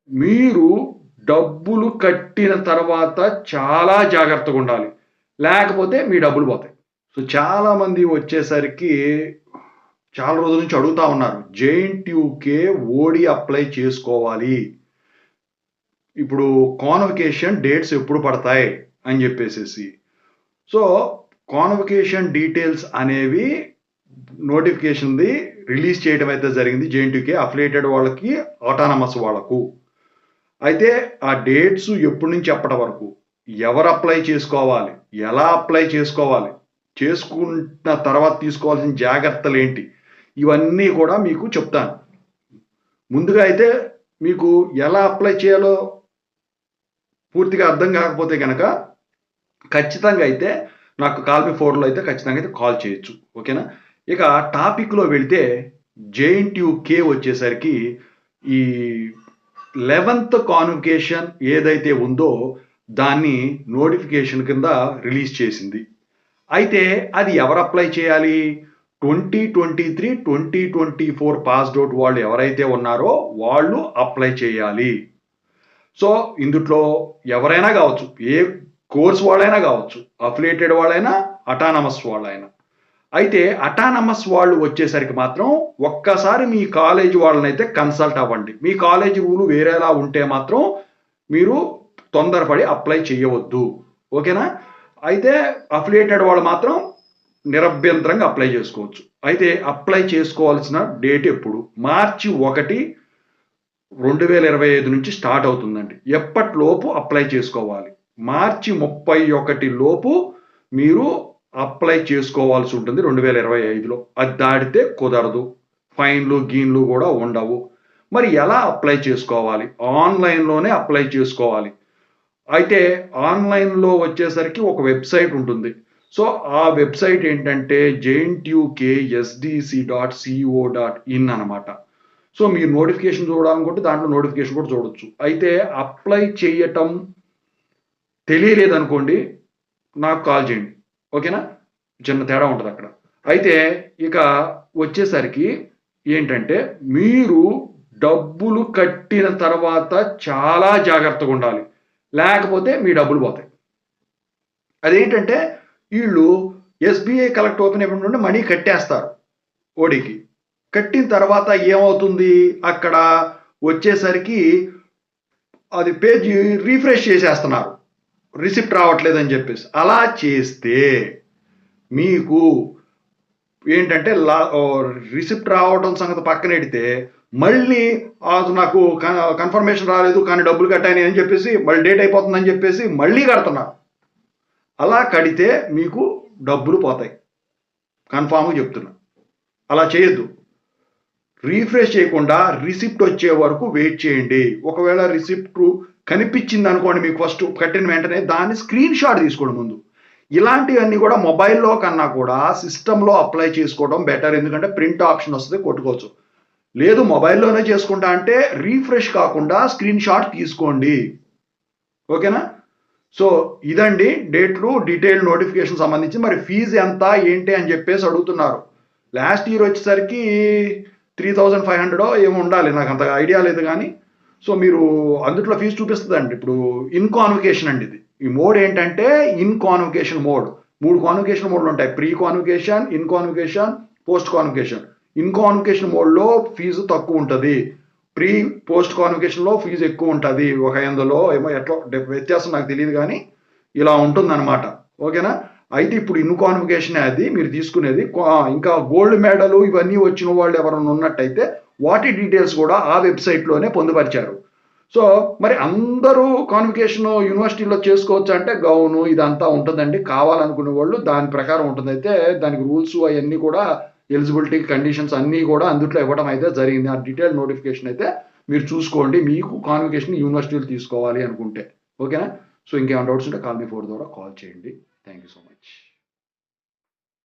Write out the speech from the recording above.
మీరు డబ్బులు కట్టిన తర్వాత చాలా జాగ్రత్తగా ఉండాలి. లేకపోతే మీ డబ్బులు పోతాయి. సో, చాలామంది వచ్చేసరికి చాలా రోజుల నుంచి అడుగుతా ఉన్నారు. జేఎన్‌టీయూకే ఓడి అప్లై చేసుకోవాలి. ఇప్పుడు కాన్వకేషన్ డేట్స్ ఎప్పుడు పడతాయి అని చెప్పేసేసి. సో, కాన్వకేషన్ డీటెయిల్స్ అనేవి నోటిఫికేషన్‌ది రిలీజ్ చేయడం అయితే జరిగింది. జేఎన్‌టీయూకే అఫిలియేటెడ్ వాళ్ళకి, ఆటానమస్ వాళ్ళకు. అయితే ఆ డేట్స్ ఎప్పటి నుంచి ఎప్పటి వరకు, ఎవరు అప్లై చేసుకోవాలి, ఎలా అప్లై చేసుకోవాలి, చేసుకున్న తర్వాత తీసుకోవాల్సిన జాగ్రత్తలు ఏంటి, ఇవన్నీ కూడా మీకు చెప్తాను. ముందుగా అయితే మీకు ఎలా అప్లై చేయాలో పూర్తిగా అర్థం కాకపోతే కనుక ఖచ్చితంగా అయితే నాకు కాల్ మీ 4లో అయితే ఖచ్చితంగా అయితే కాల్ చేయొచ్చు. ఓకేనా? ఇక టాపిక్‌లో వెళితే జేఎన్‌టీయూకే వచ్చేసరికి ఈ 11th కాన్వకేషన్ ఏదైతే ఉందో దాన్ని నోటిఫికేషన్ కింద రిలీజ్ చేసింది. అయితే అది ఎవరు అప్లై చేయాలి? 2023, 2024 పాస్డ్ ఔట్ వాళ్ళు ఎవరైతే ఉన్నారో వాళ్ళు అప్లై చేయాలి. సో, ఇందుట్లో ఎవరైనా కావచ్చు. ఏ కోర్స్ వాళ్ళైనా కావచ్చు. అఫిలియేటెడ్ వాళ్ళైనా, అటానమస్ వాళ్ళైనా. అయితే అటానమస్ వాళ్ళు వచ్చేసరికి మాత్రం ఒక్కసారి మీ కాలేజ్ వాళ్ళనైతే కన్సల్ట్ అవ్వండి. మీ కాలేజ్ రూల్ వేరేలా ఉంటే మాత్రం మీరు తొందరపడి అప్లై చేయవద్దు. ఓకేనా? అయితే అఫిలియేటెడ్ వాళ్ళు మాత్రం నిరభ్యంతరంగా అప్లై చేసుకోవచ్చు. అయితే అప్లై చేసుకోవాల్సిన డేట్ ఎప్పుడు? మార్చి 1, 2025 నుంచి స్టార్ట్ అవుతుందండి. ఎప్పటిలోపు అప్లై చేసుకోవాలి? మార్చి 31 లోపు మీరు అప్లై చేసుకోవాల్సి ఉంటుంది 2025లో. అది దాటితే కుదరదు. ఫైన్లు, గీన్లు కూడా ఉండవు. మరి ఎలా అప్లై చేసుకోవాలి? ఆన్‌లైన్‌లోనే అప్లై చేసుకోవాలి. అయితే ఆన్‌లైన్‌లో వచ్చేసరికి ఒక వెబ్‌సైట్ ఉంటుంది. సో, ఆ వెబ్‌సైట్ ఏంటంటే jntukSDC.co.in అనమాట. సో, మీరు నోటిఫికేషన్ చూడాలనుకుంటే దాంట్లో నోటిఫికేషన్ కూడా చూడొచ్చు. అయితే అప్లై చేయటం తెలియలేదనుకోండి, నాకు కాల్ చేయండి. ఓకేనా? చిన్న తేడా ఉంటదక్కడ. అయితే ఇక వచ్చేసరికి ఏంటంటే, మీరు డబ్బులు కట్టిన తర్వాత చాలా జాగ్రత్తగా ఉండాలి. లేకపోతే మీ డబ్బులు పోతాయి. అదేంటంటే ఈళ్ళు ఎస్‌బీఐ కలెక్ట్ ఓపెన్ అయినప్పటి నుండి మనీ కట్టేస్తారు ఓడీకి. కట్టిన తర్వాత ఏమవుతుంది? అక్కడ వచ్చేసరికి అది పేజీ రిఫ్రెష్ చేసేస్తున్నారు. రిసిప్ట్ రావట్లేదని చెప్పేసి. అలా చేస్తే మీకు ఏంటంటే రిసిప్ట్ రావడం సంగతి పక్కనెడితే మళ్ళీ నాకు కన్ఫర్మేషన్ రాలేదు కానీ డబ్బులు కట్టాయని అని చెప్పేసి మళ్ళీ డేట్ అయిపోతుందని చెప్పేసి మళ్ళీ కడుతున్నారు. అలా కడితే మీకు డబ్బులు పోతాయి. కన్ఫామ్‌గా చెప్తున్నా. అలా చేయొద్దు. రిఫ్రెష్ చేయకుండా రిసిప్ట్ వచ్చే వరకు వెయిట్ చేయండి. ఒకవేళ రిసిప్ట్ కనిపించింది అనుకోండి మీకు ఫస్ట్ కట్టిన వెంటనే దాన్ని స్క్రీన్ షాట్ తీసుకోండి ముందు. ఇలాంటివన్నీ కూడా మొబైల్‌లో కన్నా కూడా సిస్టమ్‌లో అప్లై చేసుకోవడం బెటర్. ఎందుకంటే ప్రింట్ ఆప్షన్ వస్తది కొట్టుకోవచ్చు. లేదు మొబైల్‌లోనే చేసుకుంటా అంటే రిఫ్రెష్ కాకుండా స్క్రీన్ షాట్ తీసుకోండి. ఓకేనా? సో, ఇదండి డేట్లు డీటెయిల్ నోటిఫికేషన్ సంబంధించి. మరి ఫీజు ఎంత ఏంటి అని చెప్పేసి అడుగుతున్నారు. లాస్ట్ ఇయర్ వచ్చేసరికి 3500 ఏమో ఉండాలి. నాకు అంత ఐడియా లేదు గానీ. సో, మీరు అందుట్లో ఫీజు చూపిస్తదండి. ఇప్పుడు ఇన్ కాన్వకేషన్ అండి ఇది. ఈ మోడ్ ఏంటంటే ఇన్ కాన్వకేషన్ మోడ్. 3 కాన్వకేషన్ మోడ్‌లు ఉంటాయి. Pre convocation, in convocation, post convocation. In convocation మోడ్‌లో ఫీజు తక్కువ ఉంటది. ప్రీ పోస్ట్ కాన్వకేషన్‌లో ఫీజు ఎక్కువ ఉంటది. ఒక 500 ఏమో ఎట్లా వ్యత్యాసం నాకు తెలీదు గానీ ఇలా ఉంటుందన్నమాట. ఓకేనా? అయితే ఇప్పుడు ఇన్ కాన్వకేషనే అది మీరు తీసుకునేది. ఇంకా గోల్డ్ మెడల్ ఇవన్నీ వచ్చిన వాళ్ళు ఎవరైనా ఉన్నట్టయితే వాటి డీటెయిల్స్ కూడా ఆ వెబ్‌సైట్‌లోనే పొందుపరిచారు. సో, మరి అందరూ కాన్వకేషన్ యూనివర్సిటీలో చేసుకోవచ్చా అంటే గౌను ఇదంతా ఉంటదండి. కావాలనుకునే వాళ్ళు దాని ప్రకారం ఉంటుంది. అయితే దానికి రూల్స్ అయన్నీ కూడా ఎలిజిబిలిటీ కండిషన్స్ అన్నీ కూడా అందుట్లో ఇవ్వడం అయితే జరిగింది. ఆ డీటెయిల్ నోటిఫికేషన్ అయితే మీరు చూసుకోండి. మీకు కాన్వకేషన్ యూనివర్సిటీలో తీసుకోవాలి అనుకుంటే. ఓకేనా? సో, ఇంకేమైనా డౌట్స్ ఉంటే కాల్ మీ 4 ద్వారా కాల్ చేయండి. Thank you so much.